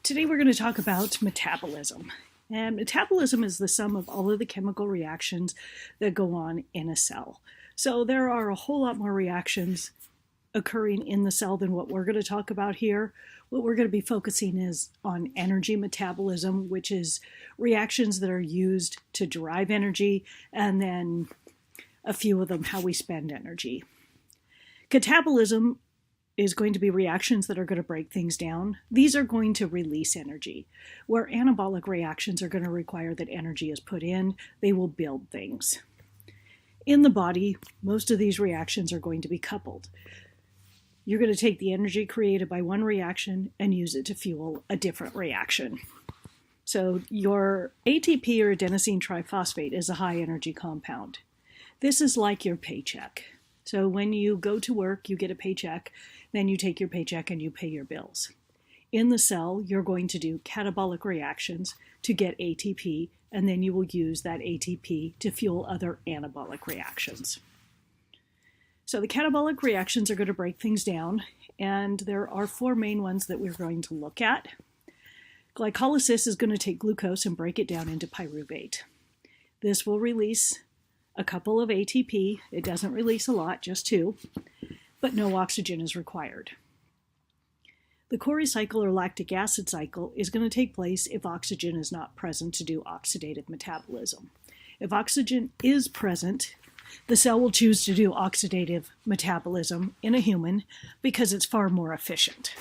Today we're going to talk about metabolism. And metabolism is the sum of all of the chemical reactions that go on in a cell. So there are a whole lot more reactions occurring in the cell than what we're going to talk about here. What we're going to be focusing is on energy metabolism, which is reactions that are used to derive energy, and then a few of them how we spend energy. Catabolism is going to be reactions that are going to break things down. These are going to release energy, where anabolic reactions are going to require that energy is put in. They will build things. In the body, most of these reactions are going to be coupled. You're going to take the energy created by one reaction and use it to fuel a different reaction. So your ATP or adenosine triphosphate is a high energy compound. This is like your paycheck. So when you go to work, you get a paycheck, then you take your paycheck and you pay your bills. In the cell, you're going to do catabolic reactions to get ATP, and then you will use that ATP to fuel other anabolic reactions. So the catabolic reactions are going to break things down, and there are four main ones that we're going to look at. Glycolysis is going to take glucose and break it down into pyruvate. This will release a couple of ATP. It doesn't release a lot, just 2, but no oxygen is required. The Cori cycle or lactic acid cycle is going to take place if oxygen is not present to do oxidative metabolism. If oxygen is present, the cell will choose to do oxidative metabolism in a human because it's far more efficient.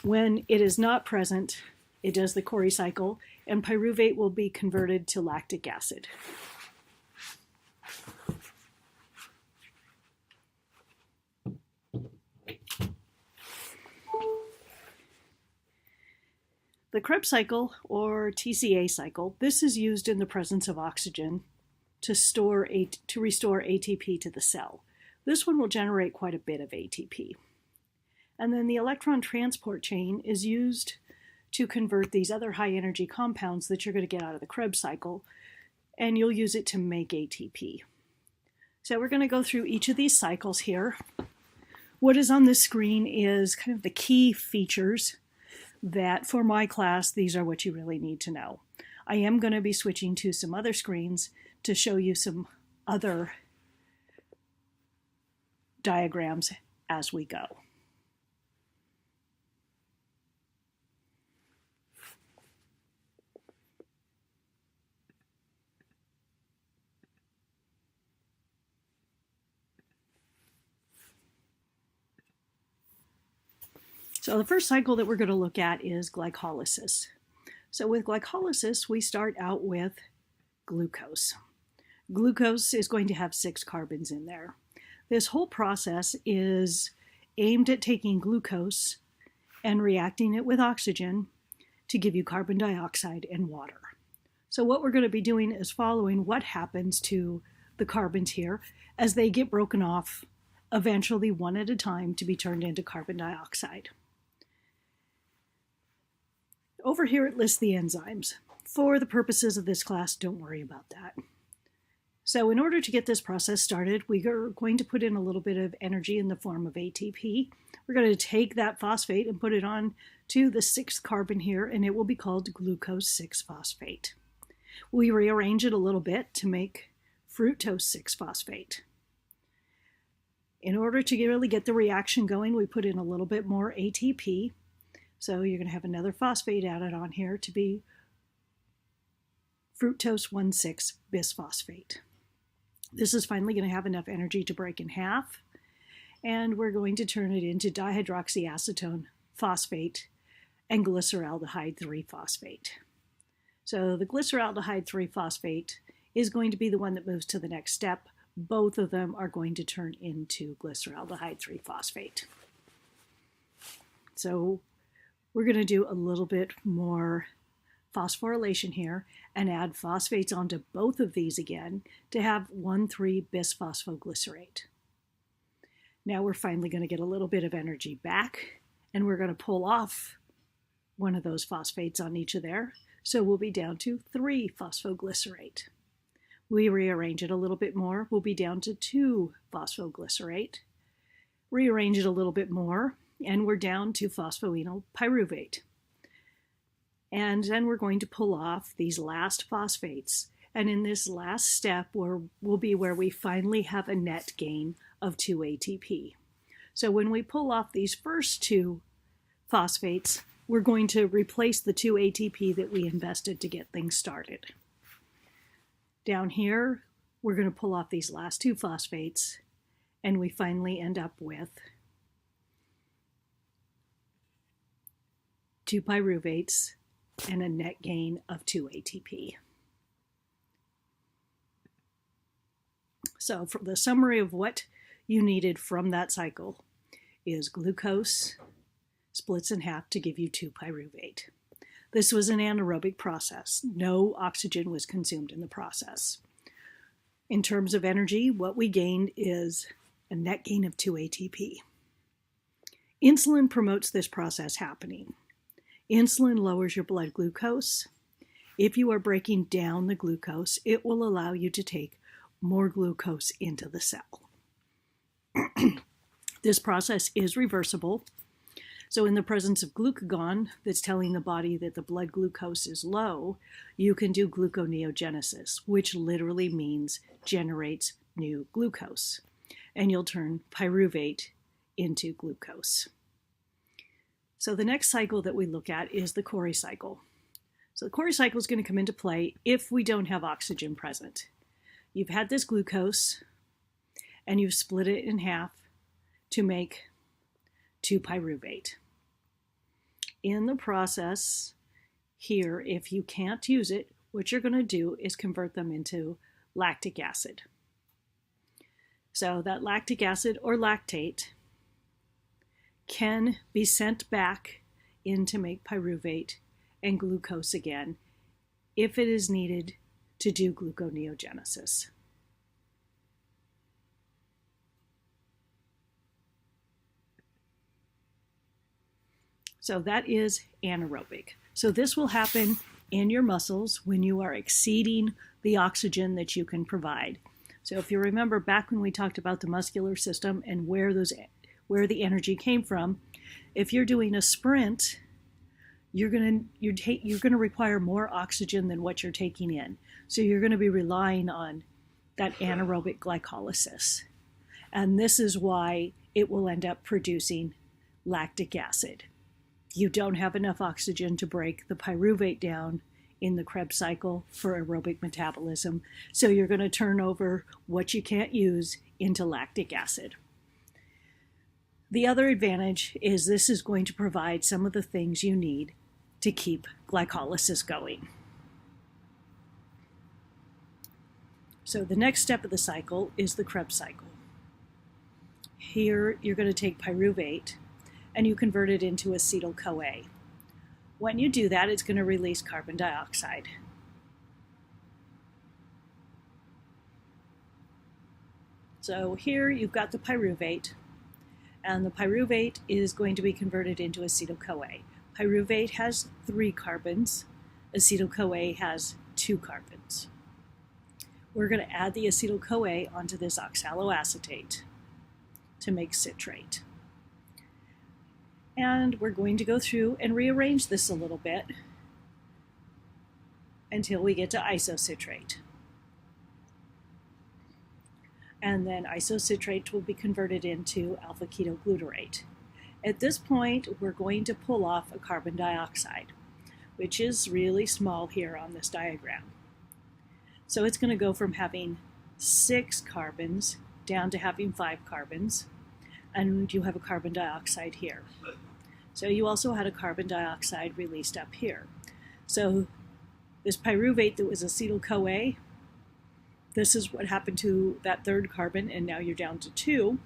When it is not present, it does the Cori cycle, and pyruvate will be converted to lactic acid. The Krebs cycle, or TCA cycle, this is used in the presence of oxygen to restore ATP to the cell. This one will generate quite a bit of ATP. And then the electron transport chain is used to convert these other high energy compounds that you're going to get out of the Krebs cycle, and you'll use it to make ATP. So we're going to go through each of these cycles here. What is on this screen is kind of the key features that for my class, these are what you really need to know. I am going to be switching to some other screens to show you some other diagrams as we go. So the first cycle that we're going to look at is glycolysis. So with glycolysis, we start out with glucose. Glucose is going to have 6 carbons in there. This whole process is aimed at taking glucose and reacting it with oxygen to give you carbon dioxide and water. So what we're going to be doing is following what happens to the carbons here as they get broken off, eventually one at a time, to be turned into carbon dioxide. Over here it lists the enzymes. For the purposes of this class, don't worry about that. So in order to get this process started, we are going to put in a little bit of energy in the form of ATP. We're going to take that phosphate and put it on to the 6th carbon here, and it will be called glucose 6-phosphate. We rearrange it a little bit to make fructose 6-phosphate. In order to really get the reaction going, we put in a little bit more ATP. So you're going to have another phosphate added on here to be fructose 1,6-bisphosphate. This is finally going to have enough energy to break in half, and we're going to turn it into dihydroxyacetone phosphate and glyceraldehyde 3-phosphate. So the glyceraldehyde 3-phosphate is going to be the one that moves to the next step. Both of them are going to turn into glyceraldehyde 3-phosphate. So we're going to do a little bit more phosphorylation here and add phosphates onto both of these again to have 1,3-bisphosphoglycerate. Now we're finally going to get a little bit of energy back, and we're going to pull off one of those phosphates on each of there, so we'll be down to 3-phosphoglycerate. We rearrange it a little bit more, we'll be down to 2-phosphoglycerate. Rearrange it a little bit more, and we're down to phosphoenol pyruvate. And then we're going to pull off these last phosphates. And in this last step will be where we finally have a net gain of 2 ATP. So when we pull off these first 2 phosphates, we're going to replace the 2 ATP that we invested to get things started. Down here, we're going to pull off these last 2 phosphates, and we finally end up with 2 pyruvates and a net gain of 2 ATP. So for the summary of what you needed from that cycle is glucose splits in half to give you 2 pyruvate. This was an anaerobic process. No oxygen was consumed in the process. In terms of energy, what we gained is a net gain of 2 ATP. Insulin promotes this process happening. Insulin lowers your blood glucose. If you are breaking down the glucose, it will allow you to take more glucose into the cell. This process is reversible. So in the presence of glucagon that's telling the body that the blood glucose is low, you can do gluconeogenesis, which literally means generates new glucose. And you'll turn pyruvate into glucose. So the next cycle that we look at is the Cori cycle. So the Cori cycle is going to come into play if we don't have oxygen present. You've had this glucose, and you've split it in half to make 2 pyruvate. In the process here, if you can't use it, what you're going to do is convert them into lactic acid. So that lactic acid or lactate can be sent back in to make pyruvate and glucose again if it is needed to do gluconeogenesis. So that is anaerobic. So this will happen in your muscles when you are exceeding the oxygen that you can provide. So if you remember back when we talked about the muscular system and where the energy came from, if you're doing a sprint, you're going to require more oxygen than what you're taking in. So you're going to be relying on that anaerobic glycolysis. And this is why it will end up producing lactic acid. You don't have enough oxygen to break the pyruvate down in the Krebs cycle for aerobic metabolism. So you're going to turn over what you can't use into lactic acid. The other advantage is this is going to provide some of the things you need to keep glycolysis going. So the next step of the cycle is the Krebs cycle. Here you're going to take pyruvate and you convert it into acetyl-CoA. When you do that, it's going to release carbon dioxide. So here you've got the pyruvate, and the pyruvate is going to be converted into acetyl-CoA. Pyruvate has 3 carbons, acetyl-CoA has 2 carbons. We're going to add the acetyl-CoA onto this oxaloacetate to make citrate. And we're going to go through and rearrange this a little bit until we get to isocitrate. And then isocitrate will be converted into alpha-ketoglutarate. At this point, we're going to pull off a carbon dioxide, which is really small here on this diagram. So it's going to go from having 6 carbons down to having 5 carbons, and you have a carbon dioxide here. So you also had a carbon dioxide released up here. So this pyruvate that was acetyl-CoA, this is what happened to that 3rd carbon, and now you're down to 2.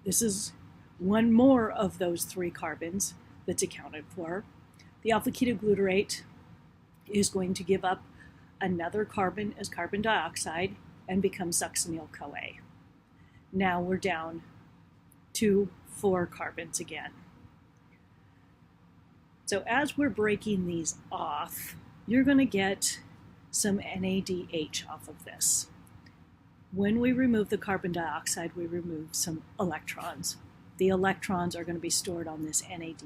This is one more of those 3 carbons that's accounted for. The alpha-ketoglutarate is going to give up another carbon as carbon dioxide and become succinyl-CoA. Now we're down to 4 carbons again. So as we're breaking these off, you're going to get some NADH off of this. When we remove the carbon dioxide, we remove some electrons. The electrons are going to be stored on this NAD+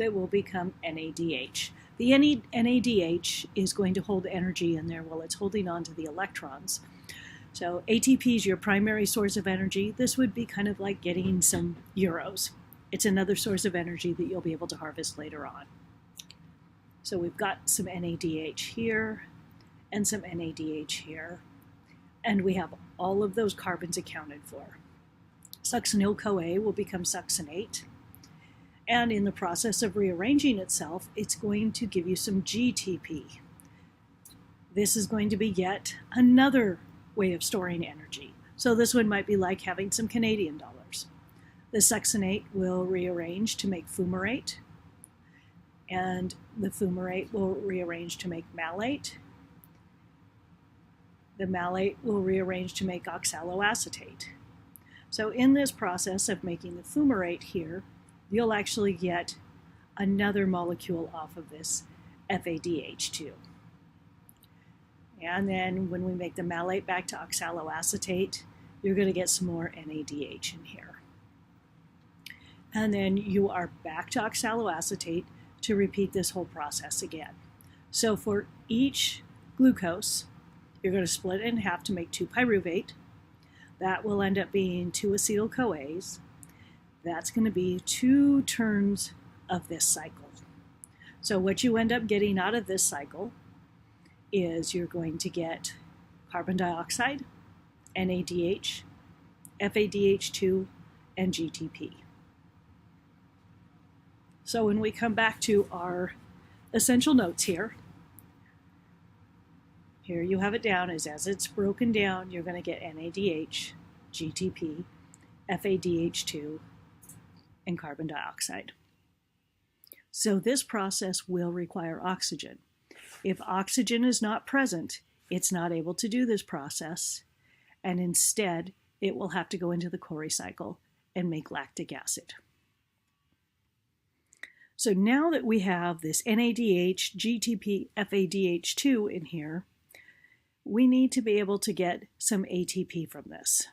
that will become NADH. The NADH is going to hold energy in there while it's holding on to the electrons. So ATP is your primary source of energy. This would be kind of like getting some euros. It's another source of energy that you'll be able to harvest later on. So we've got some NADH here and some NADH here. And we have all of those carbons accounted for. Succinyl-CoA will become succinate. And in the process of rearranging itself, it's going to give you some GTP. This is going to be yet another way of storing energy. So this one might be like having some Canadian dollars. The succinate will rearrange to make fumarate, and the fumarate will rearrange to make malate. The malate will rearrange to make oxaloacetate. So in this process of making the fumarate here, you'll actually get another molecule off of this FADH2. And then when we make the malate back to oxaloacetate, you're going to get some more NADH in here. And then you are back to oxaloacetate to repeat this whole process again. So for each glucose, you're going to split it in half to make 2-pyruvate. That will end up being 2 acetyl-CoAs. That's going to be 2 turns of this cycle. So what you end up getting out of this cycle is you're going to get carbon dioxide, NADH, FADH2, and GTP. So when we come back to our essential notes here you have it down as it's broken down, you're going to get NADH, GTP, FADH2, and carbon dioxide. So this process will require oxygen. If oxygen is not present, it's not able to do this process, and instead it will have to go into the Cori cycle and make lactic acid. So now that we have this NADH, GTP, FADH2 in here, we need to be able to get some ATP from this.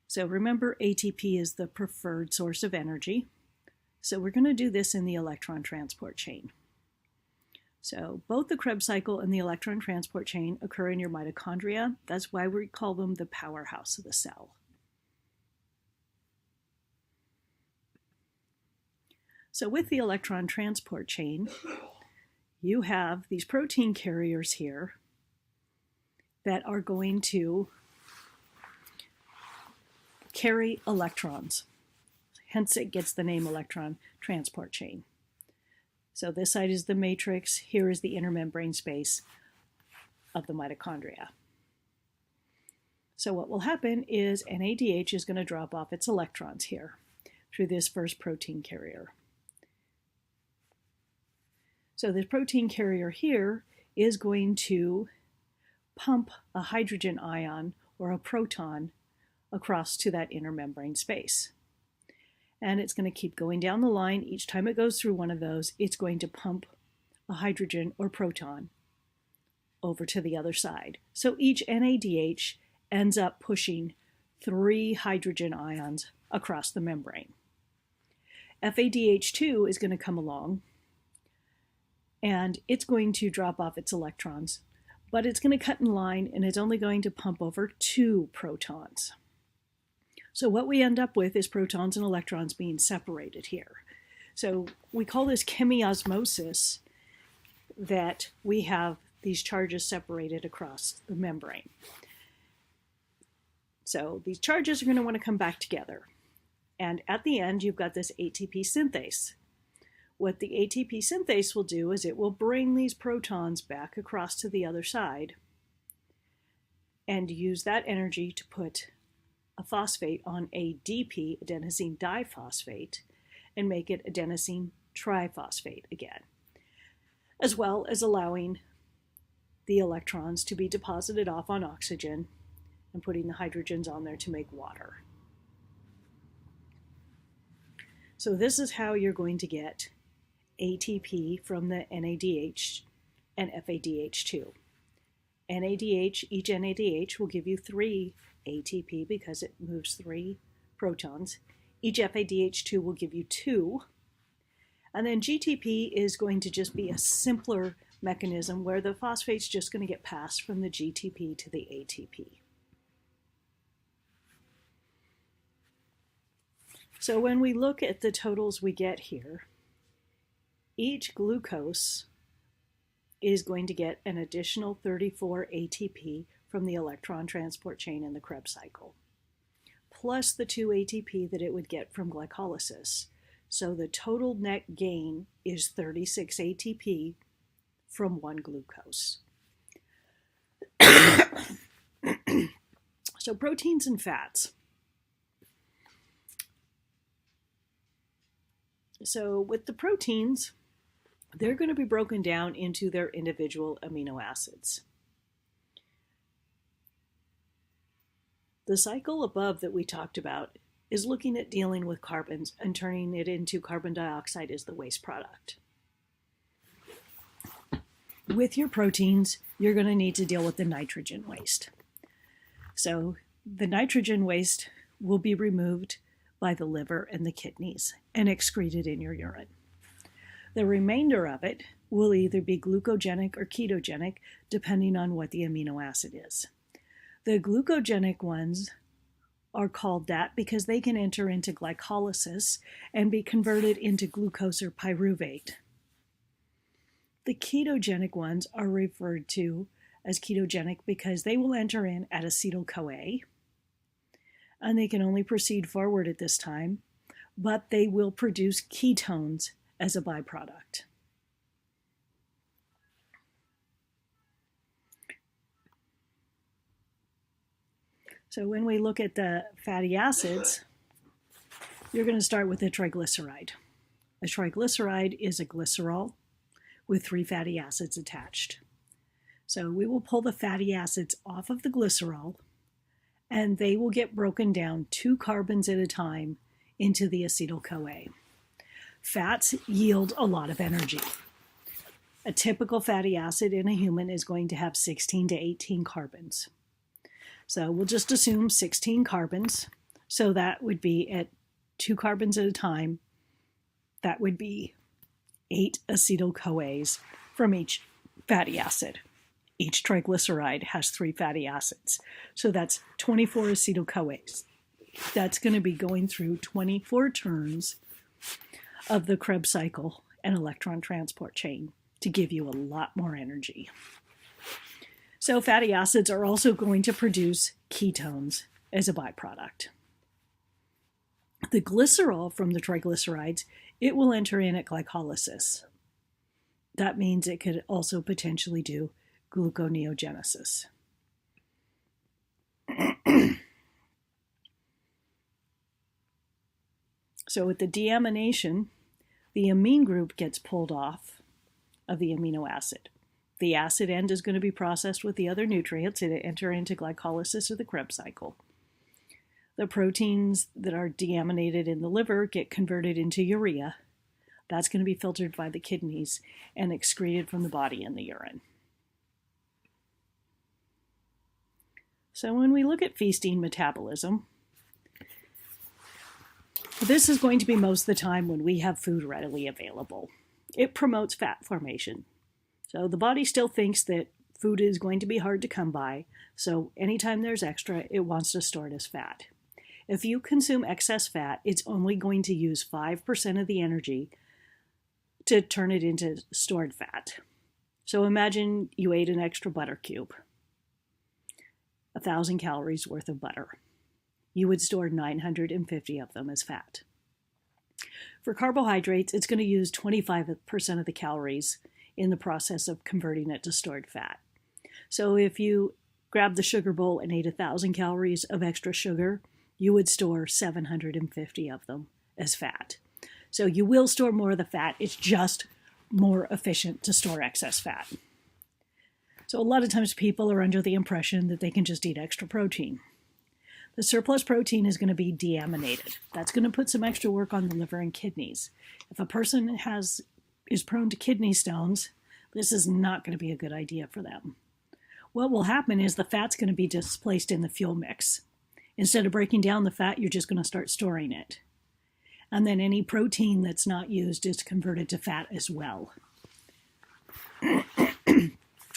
So remember, ATP is the preferred source of energy. So we're going to do this in the electron transport chain. So both the Krebs cycle and the electron transport chain occur in your mitochondria. That's why we call them the powerhouse of the cell. So with the electron transport chain, you have these protein carriers here that are going to carry electrons. Hence it gets the name electron transport chain. So this side is the matrix, here is the inner membrane space of the mitochondria. So what will happen is NADH is going to drop off its electrons here through this first protein carrier. So this protein carrier here is going to pump a hydrogen ion or a proton across to that inner membrane space. And it's going to keep going down the line. Each time it goes through one of those, it's going to pump a hydrogen or proton over to the other side. So each NADH ends up pushing 3 hydrogen ions across the membrane. FADH2 is going to come along, and it's going to drop off its electrons, but it's going to cut in line, and it's only going to pump over 2 protons. So what we end up with is protons and electrons being separated here. So we call this chemiosmosis, that we have these charges separated across the membrane. So these charges are going to want to come back together. And at the end, you've got this ATP synthase. What the ATP synthase will do is it will bring these protons back across to the other side and use that energy to put a phosphate on ADP, adenosine diphosphate, and make it adenosine triphosphate again, as well as allowing the electrons to be deposited off on oxygen and putting the hydrogens on there to make water. So this is how you're going to get ATP from the NADH and FADH2. NADH, each NADH will give you 3 ATP because it moves 3 protons. Each FADH2 will give you 2, And then GTP is going to just be a simpler mechanism where the phosphate's just going to get passed from the GTP to the ATP. So when we look at the totals we get here, each glucose is going to get an additional 34 ATP from the electron transport chain in the Krebs cycle, plus the 2 ATP that it would get from glycolysis. So the total net gain is 36 ATP from one glucose. So proteins and fats. So with the proteins, they're going to be broken down into their individual amino acids. The cycle above that we talked about is looking at dealing with carbons and turning it into carbon dioxide as the waste product. With your proteins, you're going to need to deal with the nitrogen waste. So the nitrogen waste will be removed by the liver and the kidneys and excreted in your urine. The remainder of it will either be glucogenic or ketogenic, depending on what the amino acid is. The glucogenic ones are called that because they can enter into glycolysis and be converted into glucose or pyruvate. The ketogenic ones are referred to as ketogenic because they will enter in at acetyl-CoA, and they can only proceed forward at this time, but they will produce ketones as a byproduct. So when we look at the fatty acids, you're going to start with a triglyceride. A triglyceride is a glycerol with 3 fatty acids attached. So we will pull the fatty acids off of the glycerol, and they will get broken down 2 carbons at a time into the acetyl-CoA. Fats yield a lot of energy. A typical fatty acid in a human is going to have 16 to 18 carbons. So we'll just assume 16 carbons. So that would be at 2 carbons at a time. That would be 8 acetyl-CoAs from each fatty acid. Each triglyceride has 3 fatty acids. So that's 24 acetyl-CoAs. That's going to be going through 24 turns of the Krebs cycle and electron transport chain to give you a lot more energy. So fatty acids are also going to produce ketones as a byproduct. The glycerol from the triglycerides, it will enter in at glycolysis. That means it could also potentially do gluconeogenesis. So with the deamination, the amine group gets pulled off of the amino acid. The acid end is going to be processed with the other nutrients and enter into glycolysis or the Krebs cycle. The proteins that are deaminated in the liver get converted into urea. That's going to be filtered by the kidneys and excreted from the body in the urine. So when we look at feasting metabolism, this is going to be most of the time when we have food readily available. It promotes fat formation. So the body still thinks that food is going to be hard to come by, so anytime there's extra, it wants to store it as fat. If you consume excess fat, it's only going to use 5% of the energy to turn it into stored fat. So imagine you ate an extra butter cube, 1,000 calories worth of butter. You would store 950 of them as fat. For carbohydrates, it's going to use 25% of the calories in the process of converting it to stored fat. So if you grabbed the sugar bowl and ate 1,000 calories of extra sugar, you would store 750 of them as fat. So you will store more of the fat, it's just more efficient to store excess fat. So a lot of times people are under the impression that they can just eat extra protein. The surplus protein is going to be deaminated. That's going to put some extra work on the liver and kidneys. If a person is prone to kidney stones, this is not going to be a good idea for them. What will happen is the fat's going to be displaced in the fuel mix. Instead of breaking down the fat, you're just going to start storing it. And then any protein that's not used is converted to fat as well.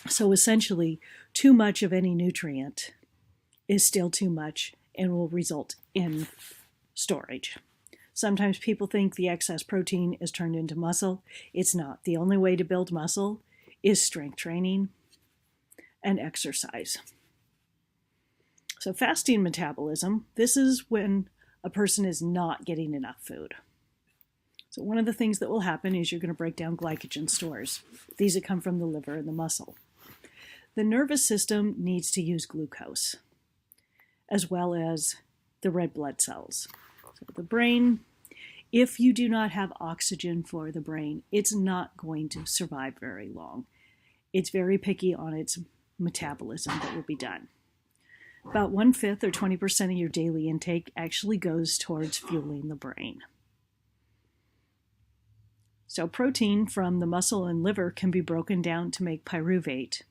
So essentially, too much of any nutrient is still too much and will result in storage. Sometimes people think the excess protein is turned into muscle. It's not. The only way to build muscle is strength training and exercise. So fasting metabolism, this is when a person is not getting enough food. So one of the things that will happen is you're going to break down glycogen stores, these that come from the liver and the muscle. The nervous system needs to use glucose, as well as the red blood cells. So the brain, if you do not have oxygen for the brain, it's not going to survive very long. It's very picky on its metabolism that will be done. About 1/5 or 20% of your daily intake actually goes towards fueling the brain. So protein from the muscle and liver can be broken down to make pyruvate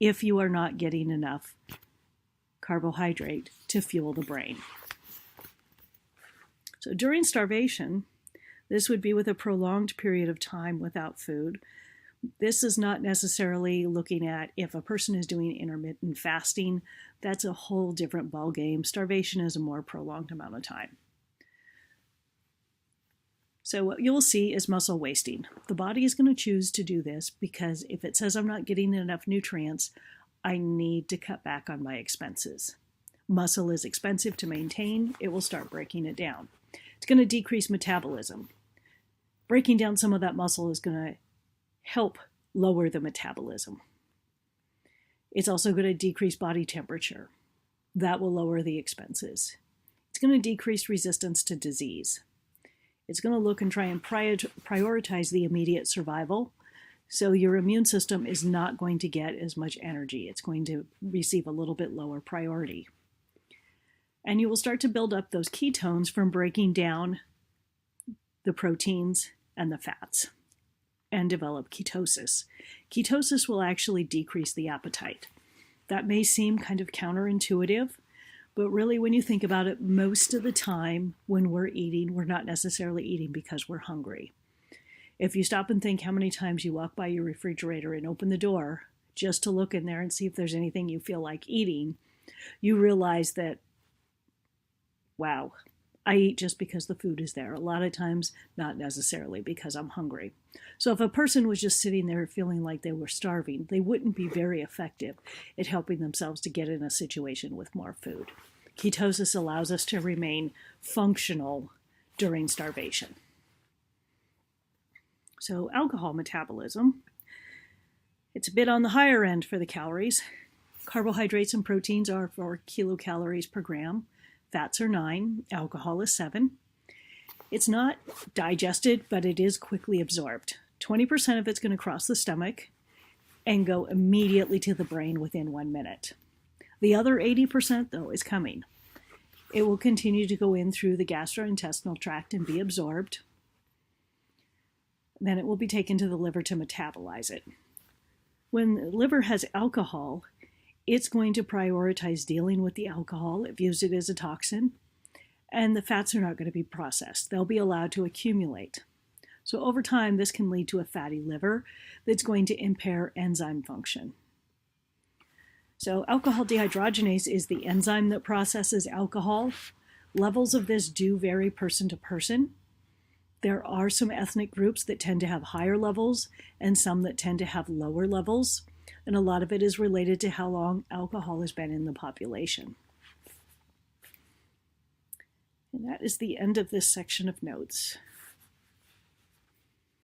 if you are not getting enough carbohydrate to fuel the brain. So during starvation, this would be with a prolonged period of time without food. This is not necessarily looking at if a person is doing intermittent fasting. That's a whole different ballgame. Starvation is a more prolonged amount of time. So what you'll see is muscle wasting. The body is going to choose to do this because if it says I'm not getting enough nutrients, I need to cut back on my expenses. Muscle is expensive to maintain. It will start breaking it down. It's going to decrease metabolism. Breaking down some of that muscle is going to help lower the metabolism. It's also going to decrease body temperature. That will lower the expenses. It's going to decrease resistance to disease. It's going to look and try and prioritize the immediate survival. So your immune system is not going to get as much energy. It's going to receive a little bit lower priority. And you will start to build up those ketones from breaking down the proteins and the fats and develop ketosis. Ketosis will actually decrease the appetite. That may seem kind of counterintuitive, but really when you think about it, most of the time when we're eating, we're not necessarily eating because we're hungry. If you stop and think how many times you walk by your refrigerator and open the door just to look in there and see if there's anything you feel like eating, you realize that, wow, I eat just because the food is there. A lot of times, not necessarily because I'm hungry. So if a person was just sitting there feeling like they were starving, they wouldn't be very effective at helping themselves to get in a situation with more food. Ketosis allows us to remain functional during starvation. So alcohol metabolism, it's a bit on the higher end for the calories. Carbohydrates and proteins are 4 kilocalories per gram. Fats are 9, alcohol is 7. It's not digested, but it is quickly absorbed. 20% of it's going to cross the stomach and go immediately to the brain within 1 minute. The other 80%, though, is coming. It will continue to go in through the gastrointestinal tract and be absorbed. Then it will be taken to the liver to metabolize it. When the liver has alcohol, it's going to prioritize dealing with the alcohol. It views it as a toxin. And the fats are not going to be processed. They'll be allowed to accumulate. So over time, this can lead to a fatty liver that's going to impair enzyme function. So alcohol dehydrogenase is the enzyme that processes alcohol. Levels of this do vary person to person. There are some ethnic groups that tend to have higher levels and some that tend to have lower levels. And a lot of it is related to how long alcohol has been in the population. And that is the end of this section of notes.